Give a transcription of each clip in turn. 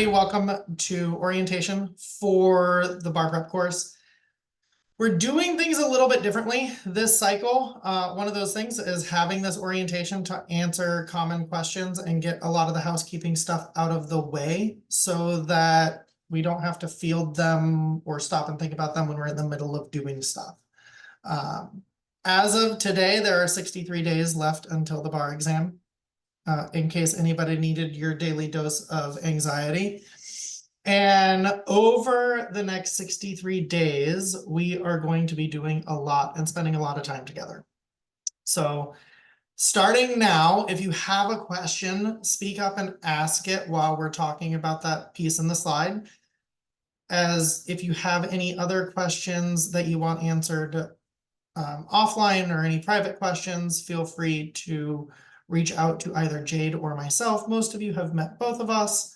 everybody, welcome to orientation for the bar prep course. We're doing things a little bit differently this cycle. One of those things is having this orientation to answer common questions and get a lot of the housekeeping stuff out of the way so that we don't have to field them or stop and think about them when we're in the middle of doing stuff. As of today, there are 63 days left until the bar exam. In case anybody needed your daily dose of anxiety. And over the next 63 days, we are going to be doing a lot and spending a lot of time together. So starting now, if you have a question, speak up and ask it while we're talking about that piece in the slide. As if you have any other questions that you want answered offline or any private questions, feel free to reach out to either Jade or myself. Most of you have met both of us.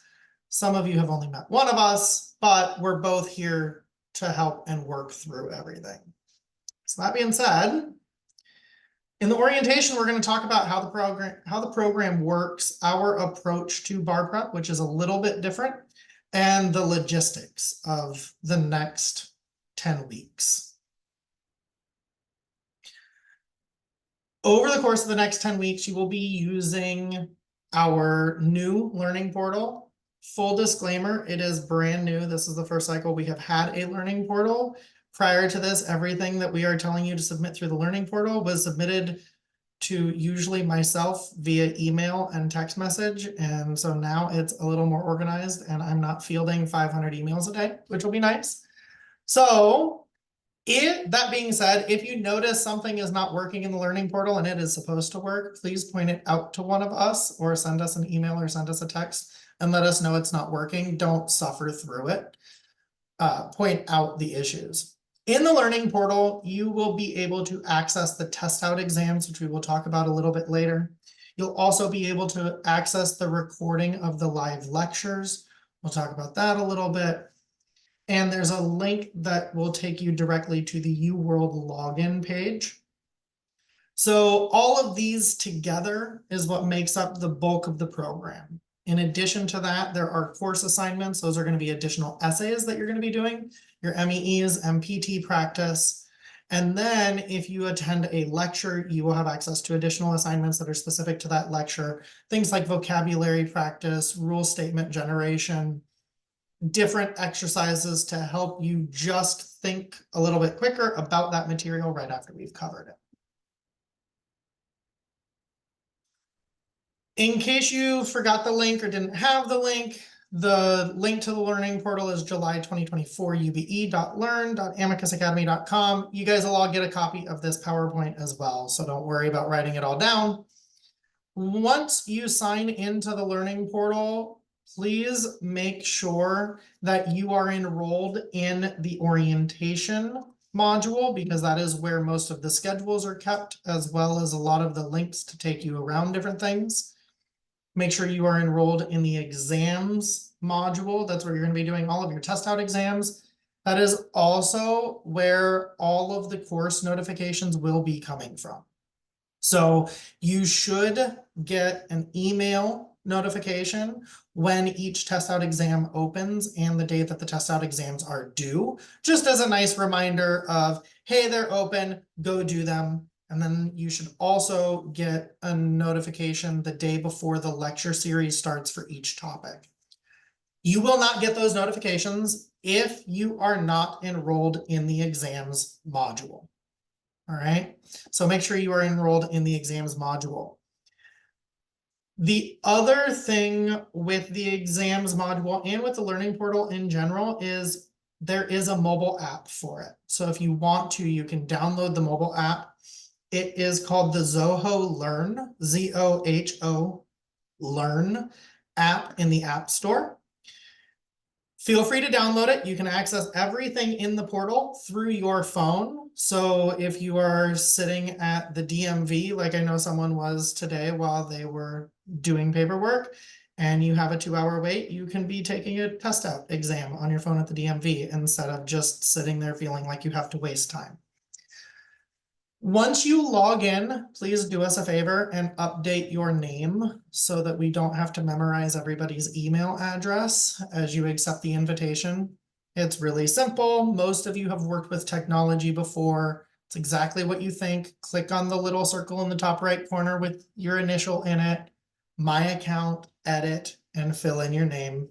Some of you have only met one of us, but we're both here to help and work through everything. So that being said, in the orientation, we're going to talk about how the program works, our approach to bar prep, which is a little bit different, and the logistics of the next 10 weeks. Over the course of the next 10 weeks, you will be using our new learning portal. Full disclaimer, it is brand new. This is the first cycle we have had a learning portal. Prior to this, everything that we are telling you to submit through the learning portal was submitted to usually myself via email and text message. And so now it's a little more organized and I'm not fielding 500 emails a day, which will be nice. So that being said, if you notice something is not working in the learning portal and it is supposed to work, please point it out to one of us or send us an email or send us a text and let us know it's not working. Don't suffer through it. Point out the issues. In the learning portal, you will be able to access the test out exams, which we will talk about a little bit later. You'll also be able to access the recording of the live lectures. We'll talk about that a little bit. And there's a link that will take you directly to the UWorld login page. So all of these together is what makes up the bulk of the program. In addition to that, there are course assignments. Those are going to be additional essays that you're going to be doing, your MEEs, MPT practice. And then if you attend a lecture, you will have access to additional assignments that are specific to that lecture. Things like vocabulary practice, rule statement generation, different exercises to help you just think a little bit quicker about that material right after we've covered it. In case you forgot the link or didn't have the link to the learning portal is July 2024 ube.learn.amicusacademy.com. You guys will all get a copy of this PowerPoint as well, so don't worry about writing it all down. Once you sign into the learning portal, please make sure that you are enrolled in the orientation module because that is where most of the schedules are kept, as well as a lot of the links to take you around different things. Make sure you are enrolled in the exams module. That's where you're going to be doing all of your test out exams. That is also where all of the course notifications will be coming from. So you should get an email notification when each test out exam opens and the day that the test out exams are due, just as a nice reminder of, hey, they're open, go do them. And then you should also get a notification the day before the lecture series starts for each topic. You will not get those notifications if you are not enrolled in the exams module. All right, so make sure you are enrolled in the exams module. The other thing with the exams module and with the learning portal in general is there is a mobile app for it. So if you want to, you can download the mobile app. It is called the Zoho Learn, Z-O-H-O Learn app in the App Store. Feel free to download it. You can access everything in the portal through your phone. So if you are sitting at the DMV, like I know someone was today while they were doing paperwork, and you have a 2-hour wait, you can be taking a test out exam on your phone at the DMV instead of just sitting there feeling like you have to waste time. Once you log in, please do us a favor and update your name so that we don't have to memorize everybody's email address as you accept the invitation. It's really simple. Most of you have worked with technology before. It's exactly what you think. Click on the little circle in the top right corner with your initial in it, my account, edit, and fill in your name.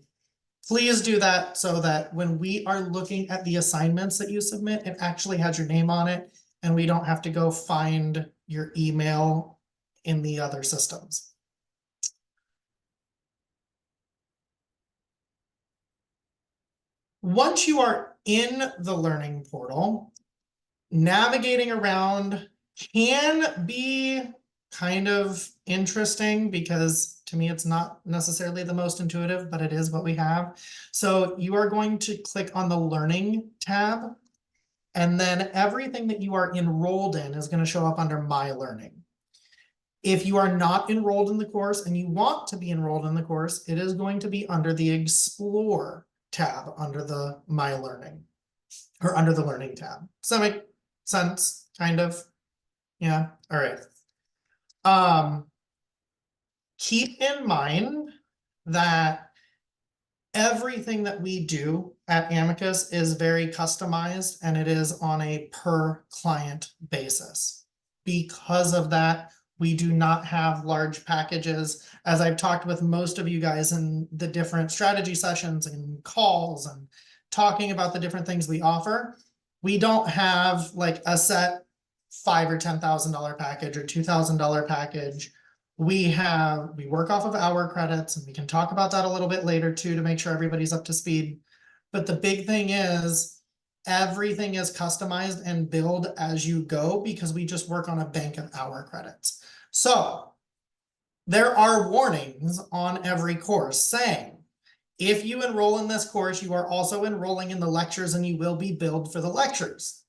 Please do that so that when we are looking at the assignments that you submit, it actually has your name on it, and we don't have to go find your email in the other systems. Once you are in the learning portal, navigating around can be kind of interesting because to me, it's not necessarily the most intuitive, but it is what we have. So you are going to click on the Learning tab, and then everything that you are enrolled in is going to show up under My Learning. If you are not enrolled in the course and you want to be enrolled in the course, it is going to be under the Explore tab under the My Learning, or under the Learning tab. Does that make sense? Kind of. Yeah. All right. Keep in mind that everything that we do at Amicus is very customized, and it is on a per client basis. Because of that, we do not have large packages. As I've talked with most of you guys in the different strategy sessions and calls and talking about the different things we offer, we don't have like a set $5,000 or $10,000 package or $2,000 package. We work off of hour credits, and we can talk about that a little bit later too to make sure everybody's up to speed. But the big thing is everything is customized and billed as you go because we just work on a bank of hour credits. So there are warnings on every course saying, if you enroll in this course, you are also enrolling in the lectures and you will be billed for the lectures.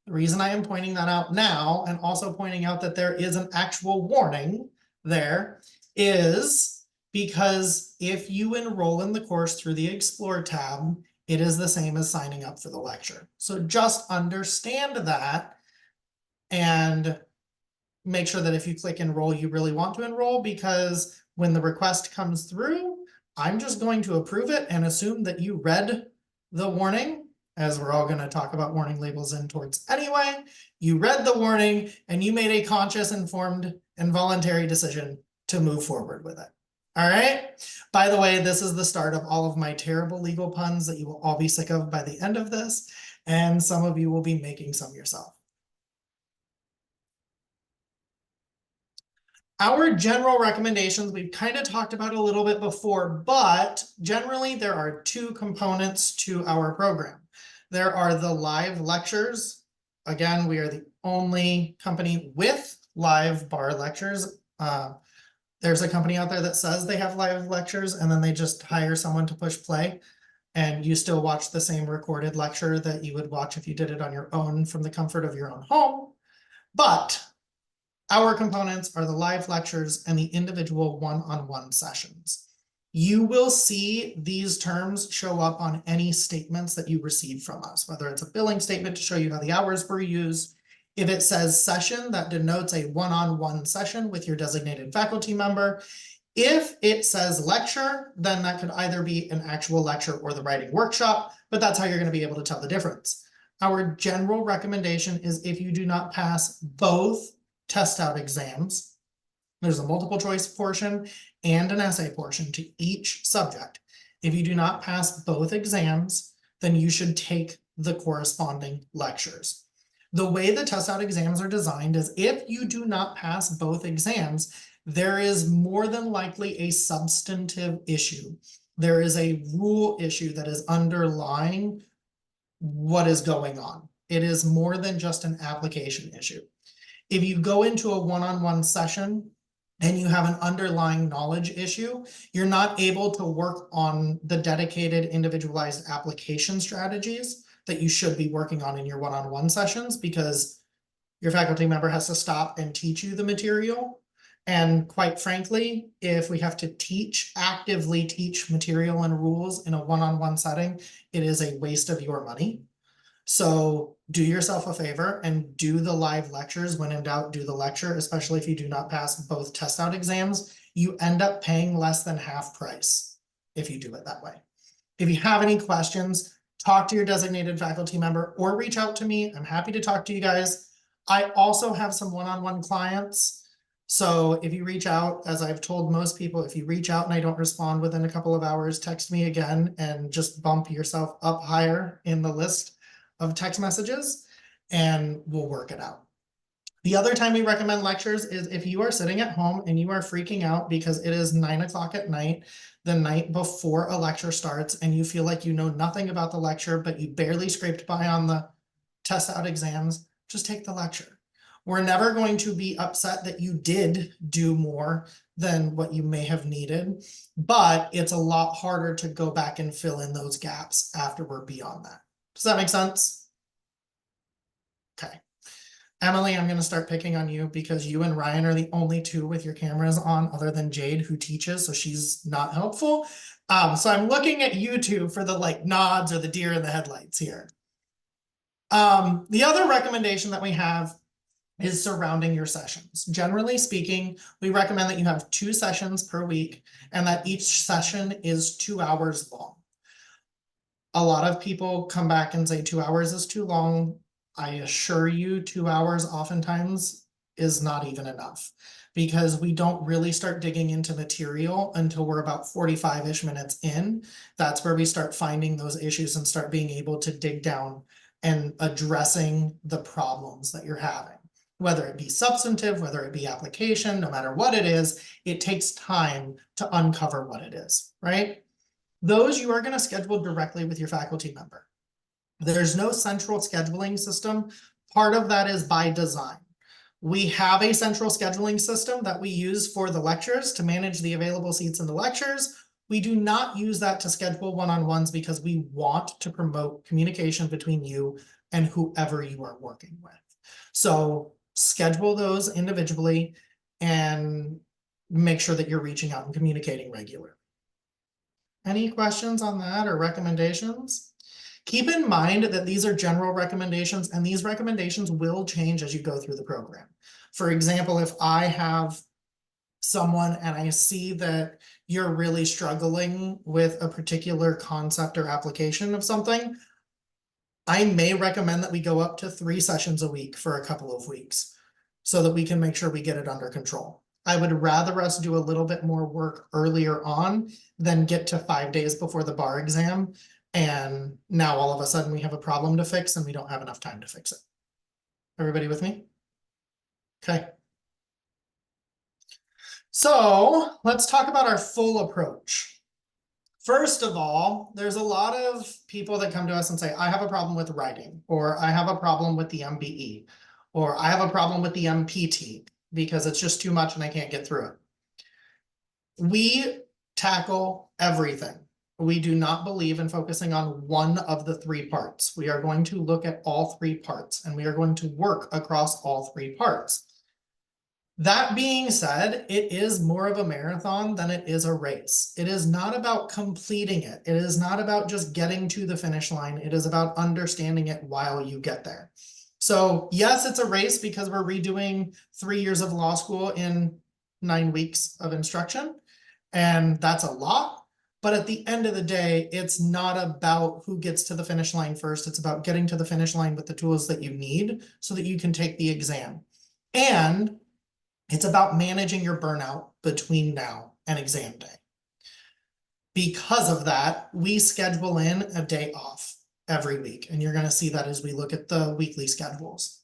The reason I am pointing that out now and also pointing out that there is an actual warning there is because if you enroll in the course through the Explore tab, it is the same as signing up for the lecture. So just understand that and make sure that if you click enroll, you really want to enroll, because when the request comes through, I'm just going to approve it and assume that you read the warning, as we're all going to talk about warning labels in towards anyway. You read the warning and you made a conscious, informed, and voluntary decision to move forward with it. All right. By the way, this is the start of all of my terrible legal puns that you will all be sick of by the end of this, and some of you will be making some yourself. Our general recommendations, we've kind of talked about a little bit before, but generally there are two components to our program. There are the live lectures. Again, we are the only company with live bar lectures. There's a company out there that says they have live lectures and then they just hire someone to push play, and you still watch the same recorded lecture that you would watch if you did it on your own from the comfort of your own home. But our components are the live lectures and the individual one-on-one sessions. You will see these terms show up on any statements that you receive from us, whether it's a billing statement to show you how the hours were used. If it says session, that denotes a one-on-one session with your designated faculty member. If it says lecture, then that could either be an actual lecture or the writing workshop, but that's how you're going to be able to tell the difference. Our general recommendation is if you do not pass both test out exams, there's a multiple choice portion and an essay portion to each subject. If you do not pass both exams, then you should take the corresponding lectures. The way the test out exams are designed is if you do not pass both exams, there is more than likely a substantive issue. There is a rule issue that is underlying what is going on. It is more than just an application issue. If you go into a one-on-one session and you have an underlying knowledge issue, you're not able to work on the dedicated individualized application strategies that you should be working on in your one-on-one sessions, because your faculty member has to stop and teach you the material. And quite frankly, if we have to actively teach material and rules in a one-on-one setting, it is a waste of your money. So do yourself a favor and do the live lectures. When in doubt, do the lecture, especially if you do not pass both test out exams. You end up paying less than half price if you do it that way. If you have any questions, talk to your designated faculty member or reach out to me. I'm happy to talk to you guys. I also have some one-on-one clients. So if you reach out, as I've told most people, if you reach out and I don't respond within a couple of hours, text me again and just bump yourself up higher in the list of text messages and we'll work it out. The other time we recommend lectures is if you are sitting at home and you are freaking out because it is 9 o'clock at night, the night before a lecture starts, and you feel like you know nothing about the lecture, but you barely scraped by on the test out exams, just take the lecture. We're never going to be upset that you did do more than what you may have needed, but it's a lot harder to go back and fill in those gaps after we're beyond that. Does that make sense? Okay. Emily, I'm going to start picking on you because you and Ryan are the only two with your cameras on other than Jade, who teaches, so she's not helpful. So I'm looking at you two for the like nods or the deer in the headlights here. The other recommendation that we have is surrounding your sessions. Generally speaking, we recommend that you have 2 sessions per week and that each session is 2 hours long. A lot of people come back and say 2 hours is too long. I assure you 2 hours oftentimes is not even enough because we don't really start digging into material until we're about 45-ish minutes in. That's where we start finding those issues and start being able to dig down and addressing the problems that you're having. Whether it be substantive, whether it be application, no matter what it is, it takes time to uncover what it is, right? Those you are going to schedule directly with your faculty member. There's no central scheduling system. Part of that is by design. We have a central scheduling system that we use for the lectures to manage the available seats in the lectures. We do not use that to schedule one-on-ones because we want to promote communication between you and whoever you are working with. So schedule those individually and make sure that you're reaching out and communicating regularly. Any questions on that or recommendations? Keep in mind that these are general recommendations and these recommendations will change as you go through the program. For example, if I have someone and I see that you're really struggling with a particular concept or application of something, I may recommend that we go up to 3 sessions a week for a couple of weeks so that we can make sure we get it under control. I would rather us do a little bit more work earlier on than get to 5 days before the bar exam. And now all of a sudden we have a problem to fix and we don't have enough time to fix it. Everybody with me? Okay. So let's talk about our full approach. First of all, there's a lot of people that come to us and say, I have a problem with writing, or I have a problem with the MBE, or I have a problem with the MPT because it's just too much and I can't get through it. We tackle everything. We do not believe in focusing on one of the 3 parts. We are going to look at all 3 parts and we are going to work across all 3 parts. That being said, it is more of a marathon than it is a race. It is not about completing it. It is not about just getting to the finish line. It is about understanding it while you get there. So yes, it's a race because we're redoing 3 years of law school in 9 weeks of instruction. And that's a lot. But at the end of the day, it's not about who gets to the finish line first. It's about getting to the finish line with the tools that you need so that you can take the exam. And it's about managing your burnout between now and exam day. Because of that, we schedule in a day off every week. And you're going to see that as we look at the weekly schedules.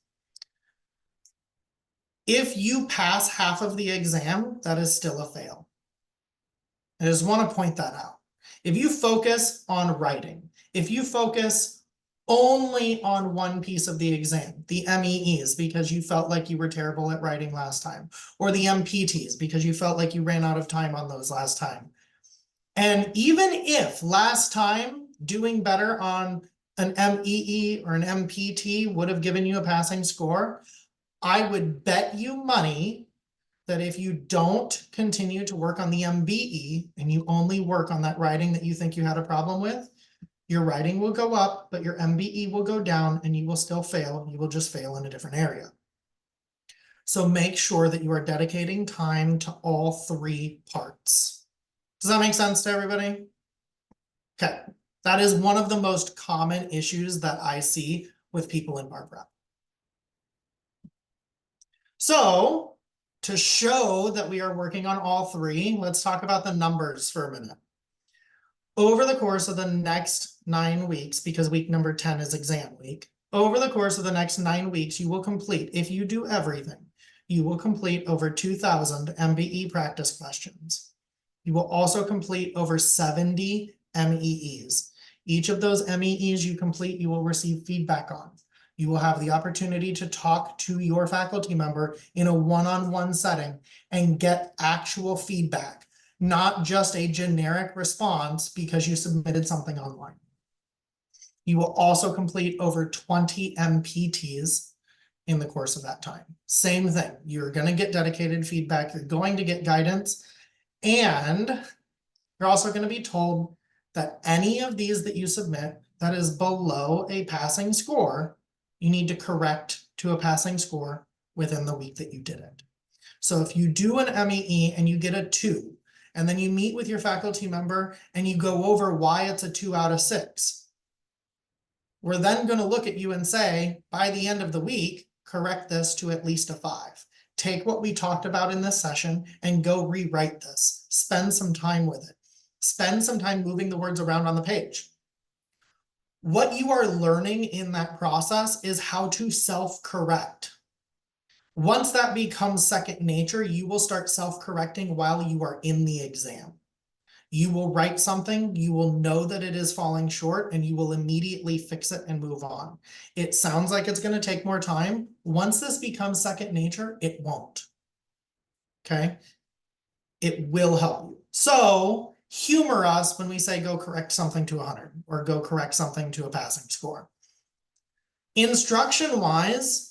If you pass half of the exam, that is still a fail. I just want to point that out. If you focus on writing, if you focus only on one piece of the exam, the MEEs, because you felt like you were terrible at writing last time, or the MPTs, because you felt like you ran out of time on those last time. And even if last time doing better on an MEE or an MPT would have given you a passing score, I would bet you money that if you don't continue to work on the MBE and you only work on that writing that you think you had a problem with, Your writing will go up, but your MBE will go down and you will still fail. You will just fail in a different area. So make sure that you are dedicating time to all three parts. Does that make sense to everybody? Okay, that is one of the most common issues that I see with people in bar prep. So to show that we are working on all three, let's talk about the numbers for a minute. Over the course of the next 9 weeks, because week number 10 is exam week, over the course of the next 9 weeks, you will complete, if you do everything, you will complete over 2,000 MBE practice questions. You will also complete over 70 MEEs. Each of those MEEs you complete, you will receive feedback on. You will have the opportunity to talk to your faculty member in a one-on-one setting and get actual feedback, not just a generic response because you submitted something online. You will also complete over 20 MPTs in the course of that time. Same thing, you're going to get dedicated feedback, you're going to get guidance, and you're also going to be told that any of these that you submit that is below a passing score, you need to correct to a passing score within the week that you did it. So if you do an MEE and you get a 2, and then you meet with your faculty member and you go over why it's a 2 out of 6, we're then going to look at you and say, by the end of the week, correct this to at least a 5. Take what we talked about in this session and go rewrite this. Spend some time with it. Spend some time moving the words around on the page. What you are learning in that process is how to self-correct. Once that becomes second nature, you will start self-correcting while you are in the exam. You will write something, you will know that it is falling short, and you will immediately fix it and move on. It sounds like it's going to take more time. Once this becomes second nature, it won't. Okay? It will help you. So humor us when we say go correct something to 100 or go correct something to a passing score. Instruction-wise,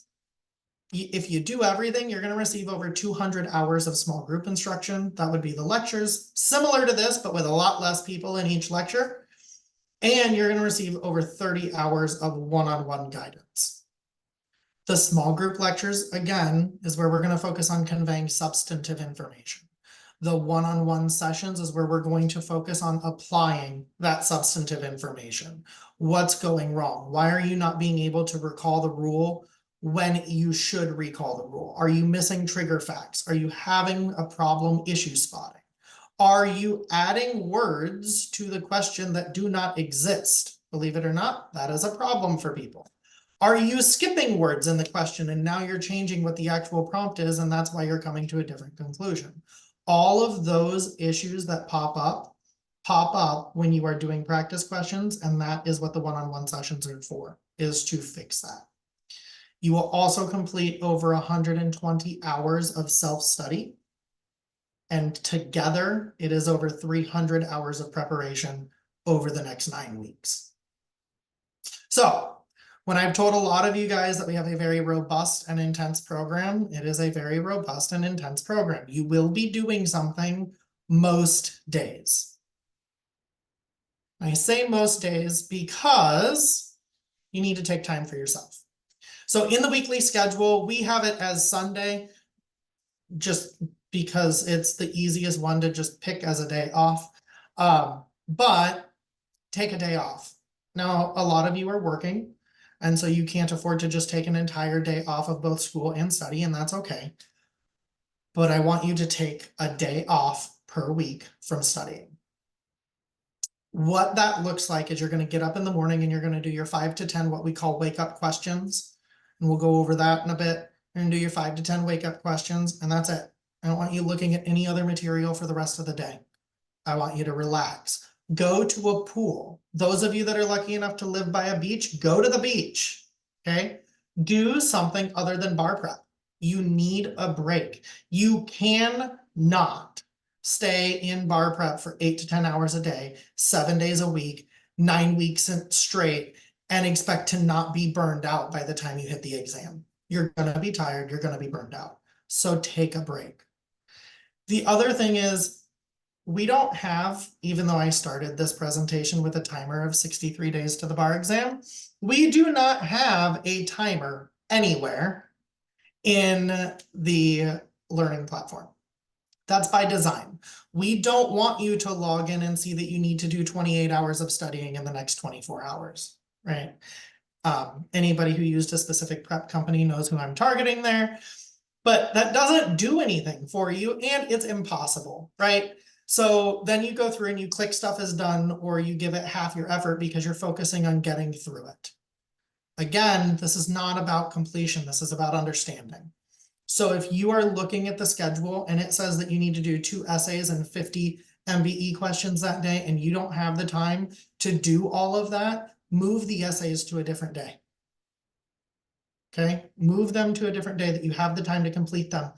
if you do everything, you're going to receive over 200 hours of small group instruction. That would be the lectures, similar to this, but with a lot less people in each lecture. And you're going to receive over 30 hours of one-on-one guidance. The small group lectures, again, is where we're going to focus on conveying substantive information. The one-on-one sessions is where we're going to focus on applying that substantive information. What's going wrong? Why are you not being able to recall the rule when you should recall the rule? Are you missing trigger facts? Are you having a problem issue spotting? Are you adding words to the question that do not exist? Believe it or not, that is a problem for people. Are you skipping words in the question and now you're changing what the actual prompt is, and that's why you're coming to a different conclusion? All of those issues that pop up when you are doing practice questions, and that is what the one-on-one sessions are for, is to fix that. You will also complete over 120 hours of self-study. And together, it is over 300 hours of preparation over the next 9 weeks. So when I've told a lot of you guys that we have a very robust and intense program, it is a very robust and intense program. You will be doing something most days. I say most days because you need to take time for yourself. So in the weekly schedule, we have it as Sunday, just because it's the easiest one to just pick as a day off. But take a day off. Now, a lot of you are working, and so you can't afford to just take an entire day off of both school and study, and that's okay. But I want you to take a day off per week from studying. What that looks like is you're going to get up in the morning and you're going to do your 5 to 10, what we call wake up questions. And we'll go over that in a bit. You're going to do your 5 to 10 wake up questions, and that's it. I don't want you looking at any other material for the rest of the day. I want you to relax. Go to a pool. Those of you that are lucky enough to live by a beach, go to the beach. Okay? Do something other than bar prep. You need a break. You cannot stay in bar prep for 8 to 10 hours a day, 7 days a week, 9 weeks straight, and expect to not be burned out by the time you hit the exam. You're going to be tired. You're going to be burned out. So take a break. The other thing is, we don't have, even though I started this presentation with a timer of 63 days to the bar exam, we do not have a timer anywhere in the learning platform. That's by design. We don't want you to log in and see that you need to do 28 hours of studying in the next 24 hours, right? Anybody who used a specific prep company knows who I'm targeting there, but that doesn't do anything for you and it's impossible, right? So then you go through and you click stuff is done, or you give it half your effort because you're focusing on getting through it. Again, this is not about completion. This is about understanding. So if you are looking at the schedule and it says that you need to do 2 essays and 50 MBE questions that day, and you don't have the time to do all of that, move the essays to a different day. Okay, move them to a different day that you have the time to complete them.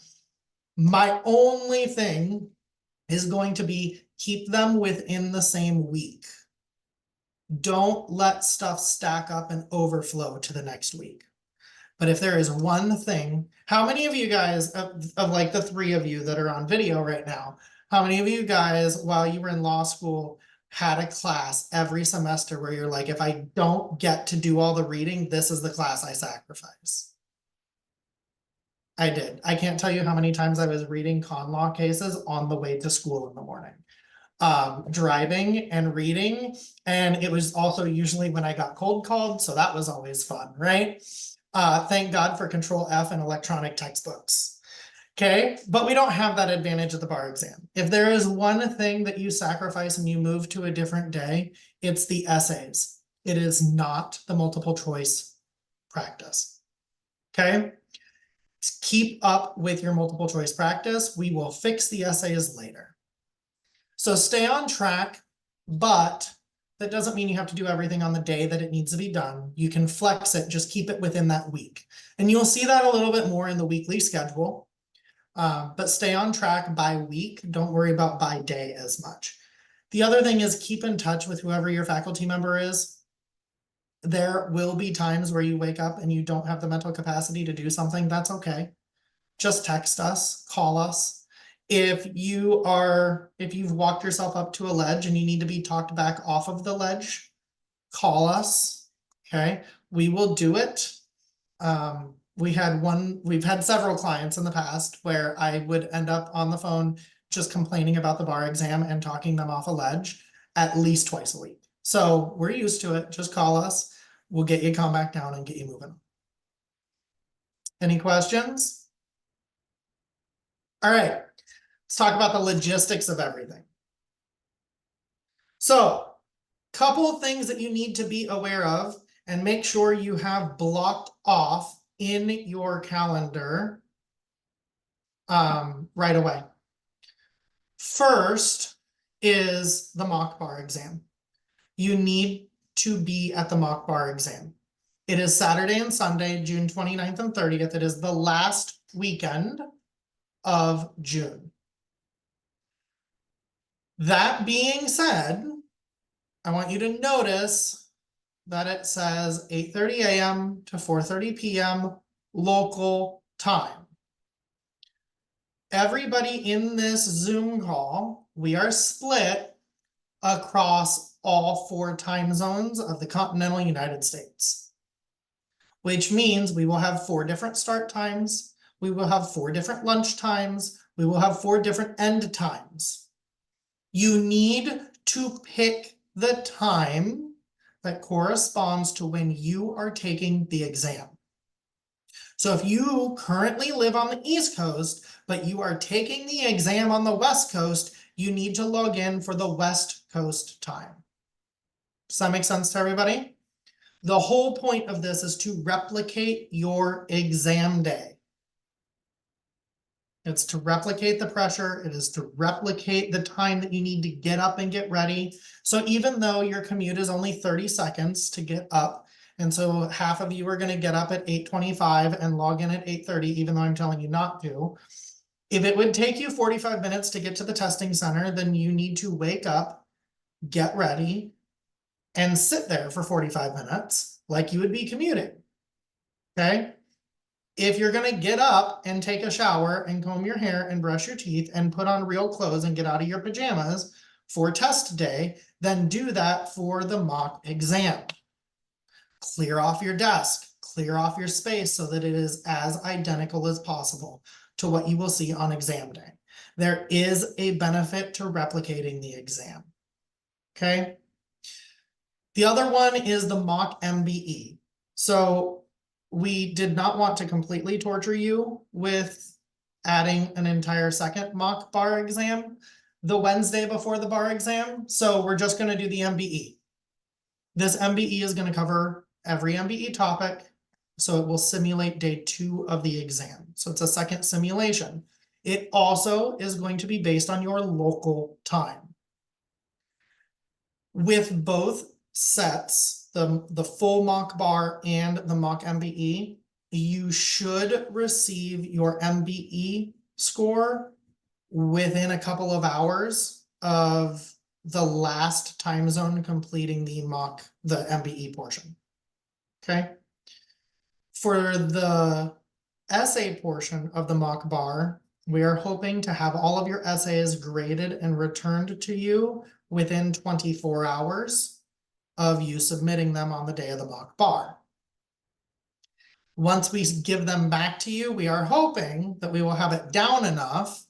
My only thing is going to be keep them within the same week. Don't let stuff stack up and overflow to the next week. But if there is one thing, how many of you guys, of like the 3 of you that are on video right now, how many of you guys, while you were in law school, had a class every semester where you're like, if I don't get to do all the reading, this is the class I sacrifice? I did. I can't tell you how many times I was reading con law cases on the way to school in the morning. Driving and reading. And it was also usually when I got cold called, so that was always fun, right? Thank God for Control F and electronic textbooks. Okay, but we don't have that advantage at the bar exam. If there is one thing that you sacrifice and you move to a different day, it's the essays. It is not the multiple choice practice. Okay, keep up with your multiple choice practice. We will fix the essays later. So stay on track, but that doesn't mean you have to do everything on the day that it needs to be done. You can flex it, just keep it within that week. And you'll see that a little bit more in the weekly schedule, but stay on track by week. Don't worry about by day as much. The other thing is keep in touch with whoever your faculty member is. There will be times where you wake up and you don't have the mental capacity to do something. That's okay. Just text us, call us. If you've walked yourself up to a ledge and you need to be talked back off of the ledge, call us. Okay, we will do it. We've had several clients in the past where I would end up on the phone just complaining about the bar exam and talking them off a ledge at least twice a week. So we're used to it. Just call us. We'll get you calm back down and get you moving. Any questions? All right. Let's talk about the logistics of everything. So, couple of things that you need to be aware of and make sure you have blocked off in your calendar right away. First is the mock bar exam. You need to be at the mock bar exam. It is Saturday and Sunday, June 29th and 30th. It is the last weekend of June. That being said, I want you to notice that it says 8:30 a.m. to 4:30 p.m. local time. Everybody in this Zoom call, we are split across all 4 time zones of the continental United States, which means we will have 4 different start times. We will have 4 different lunch times. We will have 4 different end times. You need to pick the time that corresponds to when you are taking the exam. So if you currently live on the East Coast, but you are taking the exam on the West Coast, you need to log in for the West Coast time. Does that make sense to everybody? The whole point of this is to replicate your exam day. It's to replicate the pressure. It is to replicate the time that you need to get up and get ready. So even though your commute is only 30 seconds to get up, and so half of you are going to get up at 8:25 and log in at 8:30, even though I'm telling you not to. If it would take you 45 minutes to get to the testing center, then you need to wake up, get ready, and sit there for 45 minutes like you would be commuting. Okay? If you're gonna get up and take a shower and comb your hair and brush your teeth and put on real clothes and get out of your pajamas for test day, then do that for the mock exam. Clear off your desk, clear off your space so that it is as identical as possible to what you will see on exam day. There is a benefit to replicating the exam. Okay. The other one is the mock MBE. So we did not want to completely torture you with adding an entire second mock bar exam the Wednesday before the bar exam. So we're just going to do the MBE. This MBE is going to cover every MBE topic. So it will simulate day 2 of the exam. So it's a second simulation. It also is going to be based on your local time. With both sets, the full mock bar and the mock MBE, you should receive your MBE score within a couple of hours of the last time zone completing the MBE portion. Okay. For the essay portion of the mock bar, we are hoping to have all of your essays graded and returned to you within 24 hours of you submitting them on the day of the mock bar. Once we give them back to you, we are hoping that we will have it down enough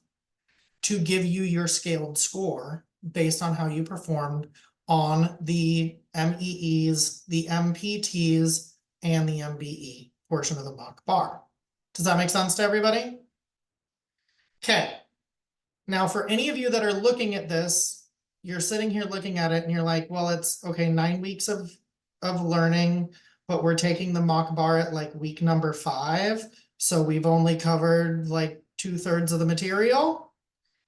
to give you your scaled score based on how you performed on the MEEs, the MPTs, and the MBE portion of the mock bar. Does that make sense to everybody? Okay. Now, for any of you that are looking at this, you're sitting here looking at it and you're like, well, it's okay, 9 weeks of learning, but we're taking the mock bar at like week number 5. So we've only covered like 2/3 of the material.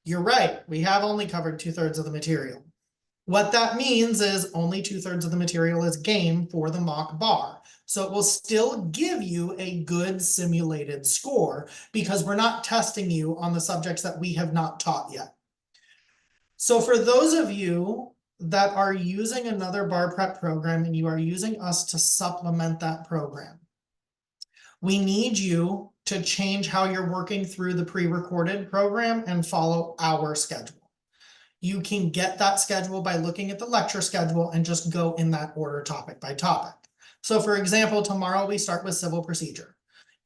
You're right. We have only covered 2/3 of the material. What that means is only 2/3 of the material is game for the mock bar. So it will still give you a good simulated score because we're not testing you on the subjects that we have not taught yet. So for those of you that are using another bar prep program and you are using us to supplement that program, we need you to change how you're working through the pre-recorded program and follow our schedule. You can get that schedule by looking at the lecture schedule and just go in that order topic by topic. So for example, tomorrow we start with civil procedure.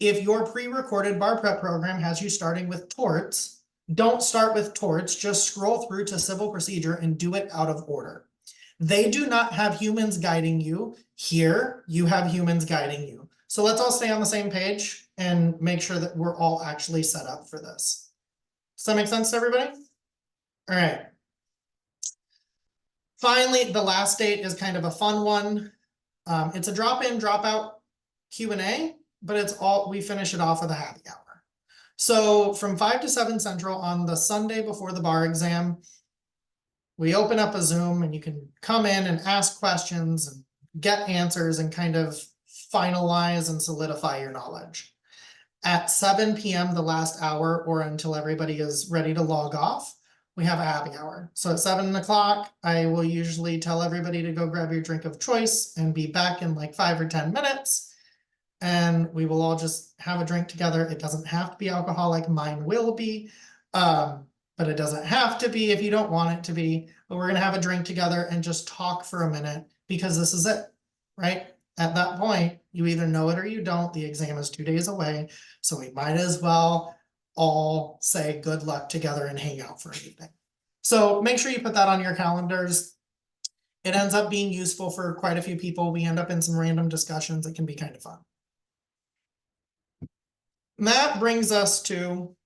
If your pre-recorded bar prep program has you starting with torts, don't start with torts, just scroll through to civil procedure and do it out of order. They do not have humans guiding you. Here, you have humans guiding you. So let's all stay on the same page and make sure that we're all actually set up for this. Does that make sense to everybody? All right. Finally, the last date is kind of a fun one. It's a drop-in, drop-out Q&A, but we finish it off with a happy hour. So from 5 to 7 Central on the Sunday before the bar exam, we open up a Zoom and you can come in and ask questions and get answers and kind of finalize and solidify your knowledge. At 7 p.m., the last hour, or until everybody is ready to log off, we have a happy hour. So at 7 o'clock, I will usually tell everybody to go grab your drink of choice and be back in like 5 or 10 minutes. And we will all just have a drink together. It doesn't have to be alcoholic. Mine will be, but it doesn't have to be if you don't want it to be. But we're going to have a drink together and just talk for a minute because this is it, right? At that point, you either know it or you don't. The exam is 2 days away. So we might as well all say good luck together and hang out for an evening. So make sure you put that on your calendars. It ends up being useful for quite a few people. We end up in some random discussions. It can be kind of fun. And that brings us to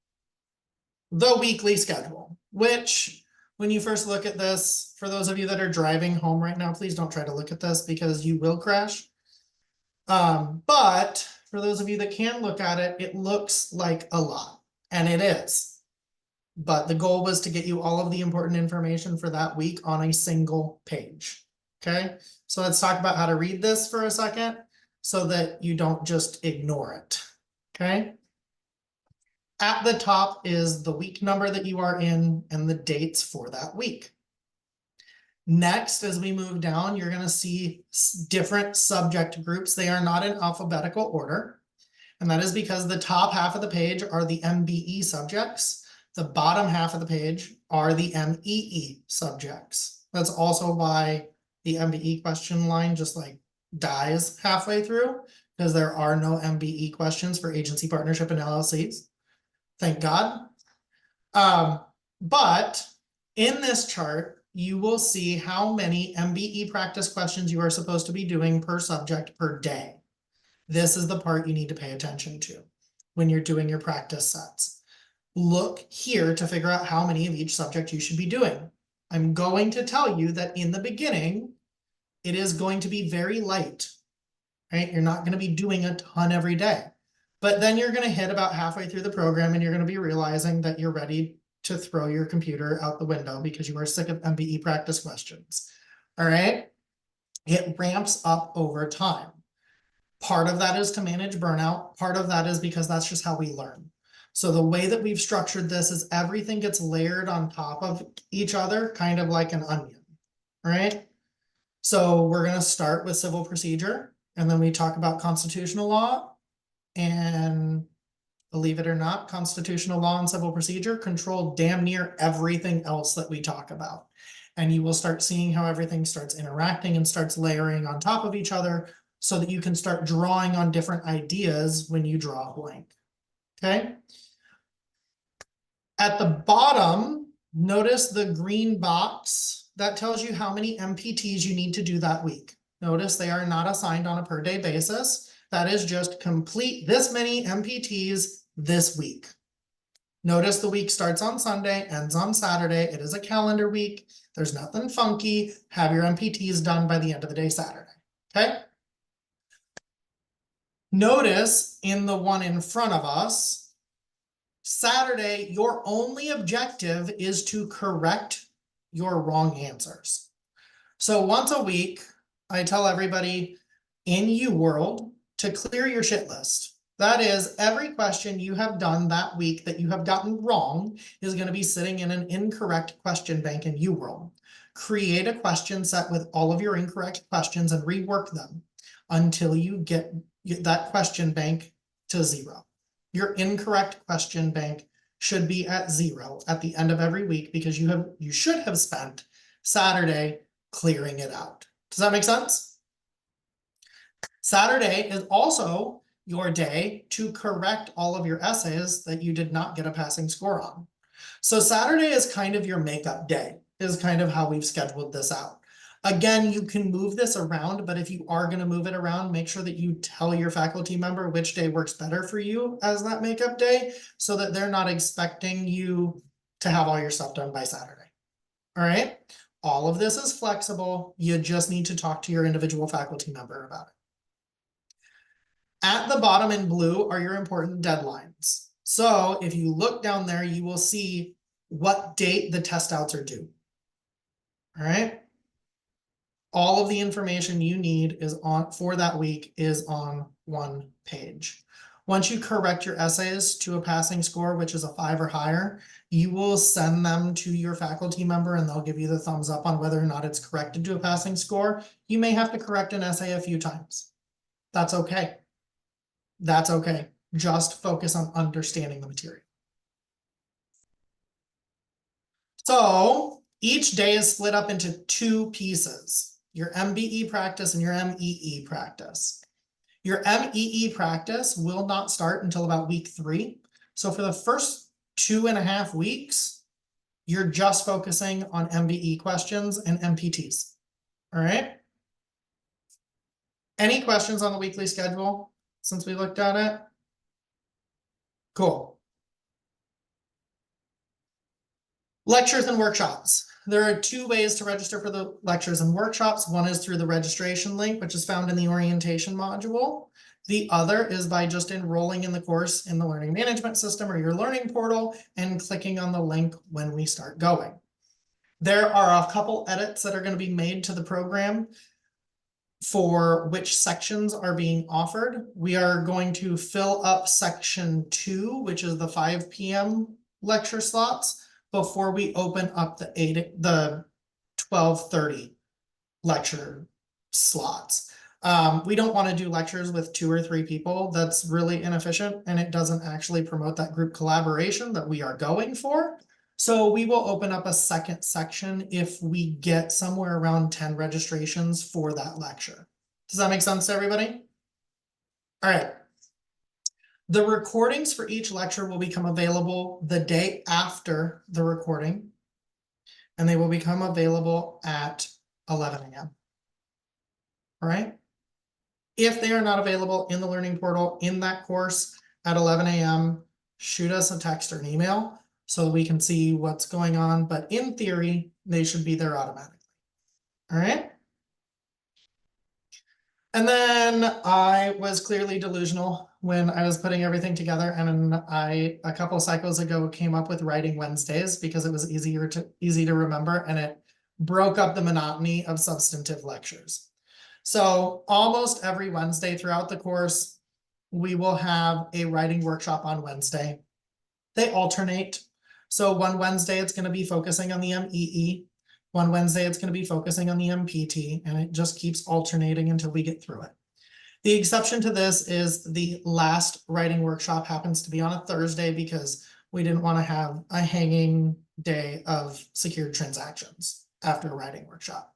the weekly schedule, which when you first look at this, for those of you that are driving home right now, please don't try to look at this because you will crash. But for those of you that can look at it, it looks like a lot. And it is. But the goal was to get you all of the important information for that week on a single page. Okay, so let's talk about how to read this for a second so that you don't just ignore it. Okay. At the top is the week number that you are in and the dates for that week. Next, as we move down, you're going to see different subject groups. They are not in alphabetical order. And that is because the top half of the page are the MBE subjects. The bottom half of the page are the MEE subjects. That's also why the MBE question line just like dies halfway through, because there are no MBE questions for agency partnership and LLCs. Thank God. But in this chart, you will see how many MBE practice questions you are supposed to be doing per subject per day. This is the part you need to pay attention to when you're doing your practice sets. Look here to figure out how many of each subject you should be doing. I'm going to tell you that in the beginning, it is going to be very light, right? You're not going to be doing a ton every day. But then you're going to hit about halfway through the program and you're going to be realizing that you're ready to throw your computer out the window because you are sick of MBE practice questions. All right. It ramps up over time. Part of that is to manage burnout. Part of that is because that's just how we learn. So the way that we've structured this is everything gets layered on top of each other, kind of like an onion, right? So we're going to start with civil procedure, and then we talk about constitutional law, and believe it or not, constitutional law and civil procedure control damn near everything else that we talk about. And you will start seeing how everything starts interacting and starts layering on top of each other so that you can start drawing on different ideas when you draw a blank. Okay. At the bottom, notice the green box that tells you how many MPTs you need to do that week. Notice they are not assigned on a per day basis. That is just complete this many MPTs this week. Notice the week starts on Sunday, ends on Saturday. It is a calendar week. There's nothing funky. Have your MPTs done by the end of the day Saturday. Okay. Notice in the one in front of us, Saturday, your only objective is to correct your wrong answers. So once a week, I tell everybody in UWorld to clear your shit list. That is, every question you have done that week that you have gotten wrong is going to be sitting in an incorrect question bank in UWorld. Create a question set with all of your incorrect questions and rework them until you get that question bank to 0. Your incorrect question bank should be at 0 at the end of every week because you should have spent Saturday clearing it out. Does that make sense? Saturday is also your day to correct all of your essays that you did not get a passing score on. So Saturday is kind of your makeup day, is kind of how we've scheduled this out. Again, you can move this around, but if you are going to move it around, make sure that you tell your faculty member which day works better for you as that makeup day so that they're not expecting you to have all your stuff done by Saturday. All right. All of this is flexible. You just need to talk to your individual faculty member about it. At the bottom in blue are your important deadlines. So if you look down there, you will see what date the test outs are due. All right. All of the information you need is on for that week is on one page. Once you correct your essays to a passing score, which is a 5 or higher, you will send them to your faculty member and they'll give you the thumbs up on whether or not it's corrected to a passing score. You may have to correct an essay a few times. That's okay. That's okay. Just focus on understanding the material. So each day is split up into 2 pieces. Your MBE practice and your MEE practice. Your MEE practice will not start until about week 3. So for the first 2.5 weeks, you're just focusing on MBE questions and MPTs. All right. Any questions on the weekly schedule since we looked at it? Cool. Lectures and workshops. There are 2 ways to register for the lectures and workshops. One is through the registration link, which is found in the orientation module. The other is by just enrolling in the course in the learning management system or your learning portal and clicking on the link when we start going. There are a couple edits that are going to be made to the program for which sections are being offered. We are going to fill up section 2, which is the 5 p.m. lecture slots, before we open up the 12:30 lecture slots. We don't want to do lectures with 2 or 3 people. That's really inefficient and it doesn't actually promote that group collaboration that we are going for. So we will open up a second section if we get somewhere around 10 registrations for that lecture. Does that make sense to everybody? All right. The recordings for each lecture will become available the day after the recording, and they will become available at 11 a.m. All right. If they are not available in the learning portal in that course at 11 a.m., shoot us a text or an email so we can see what's going on. But in theory, they should be there automatically. All right. And then I was clearly delusional when I was putting everything together. And I, a couple cycles ago, came up with writing Wednesdays because it was easy to remember. And it broke up the monotony of substantive lectures. So almost every Wednesday throughout the course, we will have a writing workshop on Wednesday. They alternate. So one Wednesday, it's going to be focusing on the MEE. One Wednesday, it's going to be focusing on the MPT, and it just keeps alternating until we get through it. The exception to this is the last writing workshop happens to be on a Thursday because we didn't want to have a hanging day of secured transactions after a writing workshop.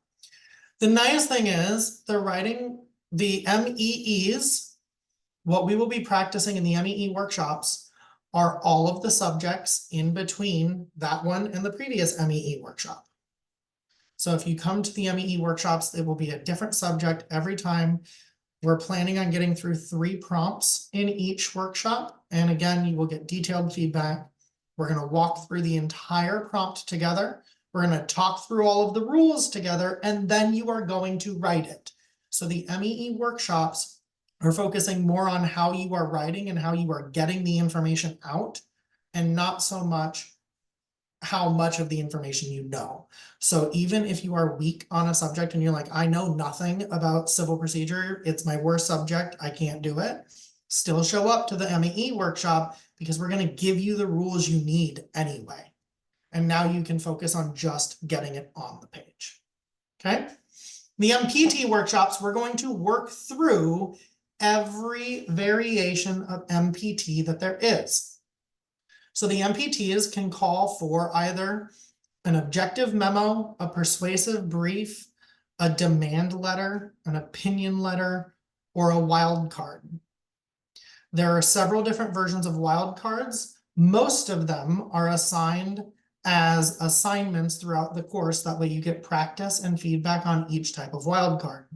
The nice thing is the MEEs, what we will be practicing in the MEE workshops are all of the subjects in between that one and the previous MEE workshop. So if you come to the MEE workshops, it will be a different subject every time. We're planning on getting through 3 prompts in each workshop. And again, you will get detailed feedback. We're going to walk through the entire prompt together. We're going to talk through all of the rules together, and then you are going to write it. So the MEE workshops are focusing more on how you are writing and how you are getting the information out, and not so much how much of the information you know. So even if you are weak on a subject and you're like, I know nothing about civil procedure, it's my worst subject, I can't do it, still show up to the MEE workshop because we're going to give you the rules you need anyway. And now you can focus on just getting it on the page. Okay. The MPT workshops, we're going to work through every variation of MPT that there is. So the MPTs can call for either an objective memo, a persuasive brief, a demand letter, an opinion letter, or a wild card. There are several different versions of wild cards. Most of them are assigned as assignments throughout the course. That way you get practice and feedback on each type of wild card.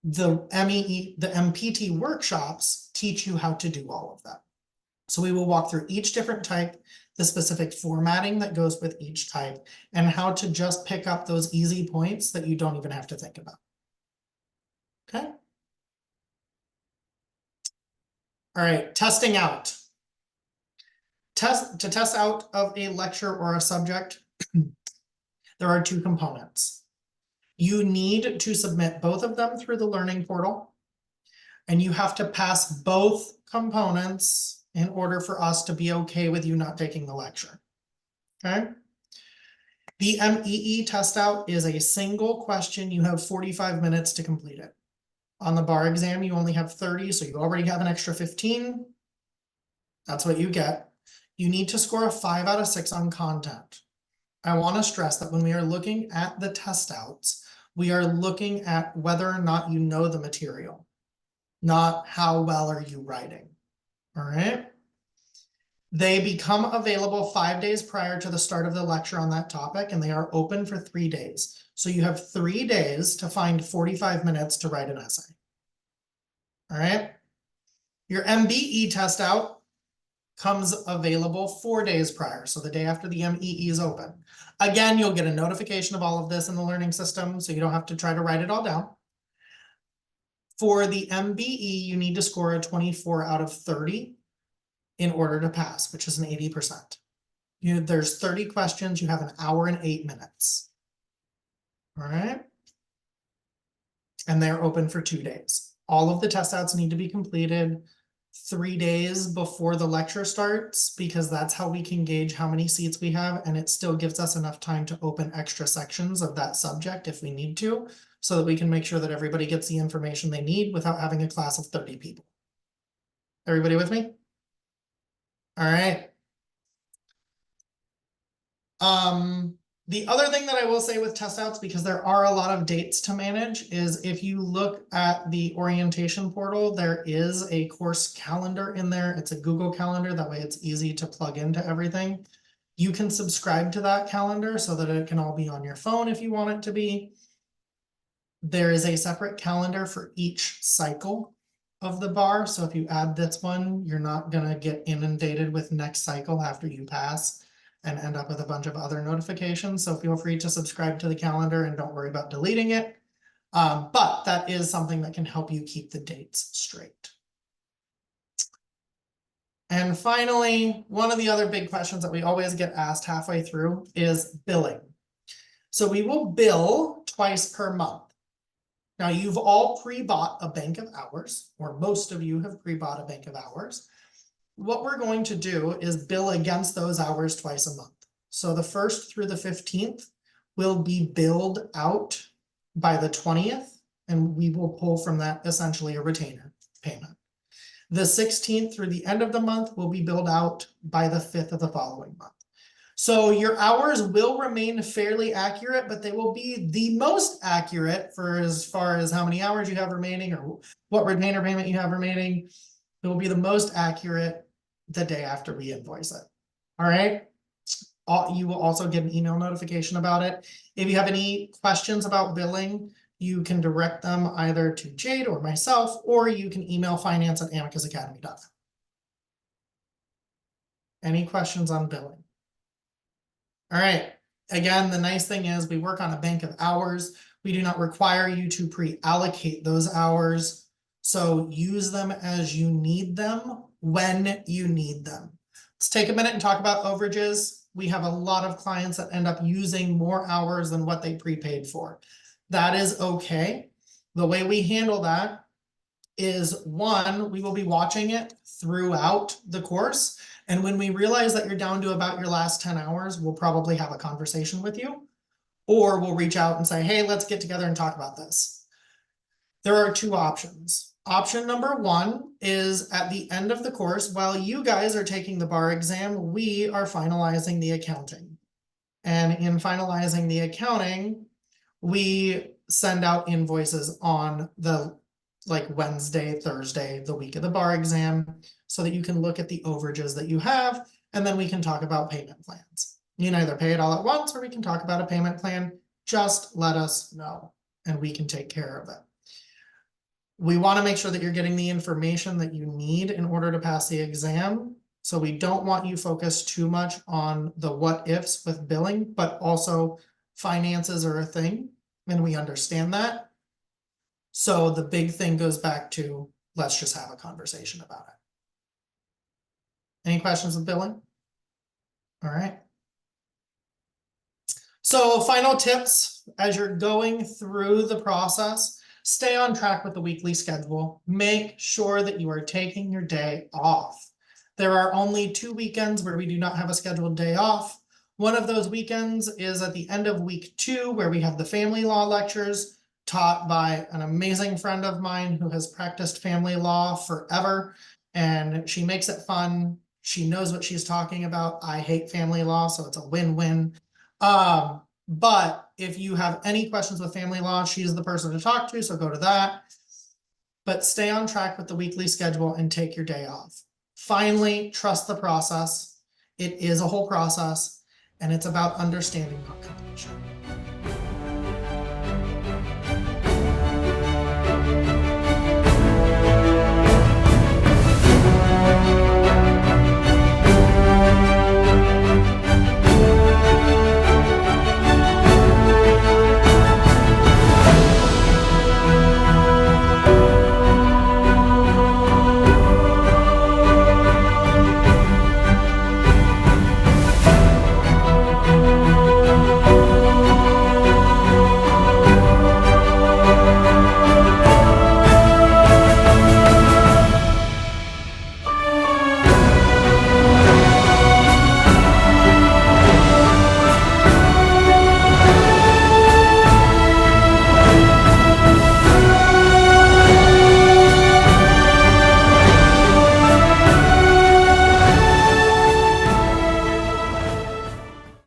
The MPT workshops teach you how to do all of that. So we will walk through each different type, the specific formatting that goes with each type, and how to just pick up those easy points that you don't even have to think about. Okay. All right, testing out. To test out of a lecture or a subject, there are 2 components. You need to submit both of them through the learning portal, and you have to pass both components in order for us to be okay with you not taking the lecture. Okay. The MEE test out is a single question. You have 45 minutes to complete it. On the bar exam, you only have 30, so you already have an extra 15. That's what you get. You need to score a 5 out of 6 on content. I want to stress that when we are looking at the test outs, we are looking at whether or not you know the material, not how well are you writing. All right. They become available 5 days prior to the start of the lecture on that topic, and they are open for 3 days. So you have 3 days to find 45 minutes to write an essay. All right. Your MBE test out comes available 4 days prior. So the day after the MEE is open. Again, you'll get a notification of all of this in the learning system, so you don't have to try to write it all down. For the MBE, you need to score a 24 out of 30 in order to pass, which is an 80%. There's 30 questions. You have an hour and 8 minutes. All right. And they're open for 2 days. All of the test outs need to be completed 3 days before the lecture starts, because that's how we can gauge how many seats we have. And it still gives us enough time to open extra sections of that subject if we need to. so that we can make sure that everybody gets the information they need without having a class of 30 people. Everybody with me? All right. The other thing that I will say with test outs, because there are a lot of dates to manage, is if you look at the orientation portal, there is a course calendar in there. It's a Google Calendar. That way it's easy to plug into everything. You can subscribe to that calendar so that it can all be on your phone if you want it to be. There is a separate calendar for each cycle of the bar. So if you add this one, you're not going to get inundated with next cycle after you pass and end up with a bunch of other notifications. So feel free to subscribe to the calendar and don't worry about deleting it. But that is something that can help you keep the dates straight. And finally, one of the other big questions that we always get asked halfway through is billing. So we will bill twice per month. Now you've all pre-bought a bank of hours, or most of you have pre-bought a bank of hours. What we're going to do is bill against those hours twice a month. So the 1st through the 15th will be billed out by the 20th, and we will pull from that essentially a retainer payment. The 16th through the end of the month will be billed out by the 5th of the following month. So your hours will remain fairly accurate, but they will be the most accurate for as far as how many hours you have remaining or what retainer payment you have remaining. It will be the most accurate the day after we invoice it. All right. You will also get an email notification about it. If you have any questions about billing, you can direct them either to Jade or myself, or you can email finance@amicusacademy.com. Any questions on billing? All right. Again, the nice thing is we work on a bank of hours. We do not require you to pre-allocate those hours. So use them as you need them when you need them. Let's take a minute and talk about overages. We have a lot of clients that end up using more hours than what they prepaid for. That is okay. The way we handle that is, one, we will be watching it throughout the course. And when we realize that you're down to about your last 10 hours, we'll probably have a conversation with you, or we'll reach out and say, hey, let's get together and talk about this. There are two options. Option number one is at the end of the course, while you guys are taking the bar exam, we are finalizing the accounting. And in finalizing the accounting, we send out invoices on the Wednesday, Thursday, the week of the bar exam, so that you can look at the overages that you have, and then we can talk about payment plans. You can either pay it all at once, or we can talk about a payment plan. Just let us know, and we can take care of it. We want to make sure that you're getting the information that you need in order to pass the exam. So we don't want you focused too much on the what ifs with billing, but also finances are a thing, and we understand that. So the big thing goes back to, let's just have a conversation about it. Any questions with billing? All right. So final tips as you're going through the process: stay on track with the weekly schedule. Make sure that you are taking your day off. There are only 2 weekends where we do not have a scheduled day off. One of those weekends is at the end of week 2, where we have the family law lectures taught by an amazing friend of mine who has practiced family law forever, and she makes it fun. She knows what she's talking about. I hate family law, so it's a win-win. But if you have any questions with family law, she's the person to talk to, so go to that. But stay on track with the weekly schedule and take your day off. Finally, trust the process. It is a whole process, and it's about understanding not completion.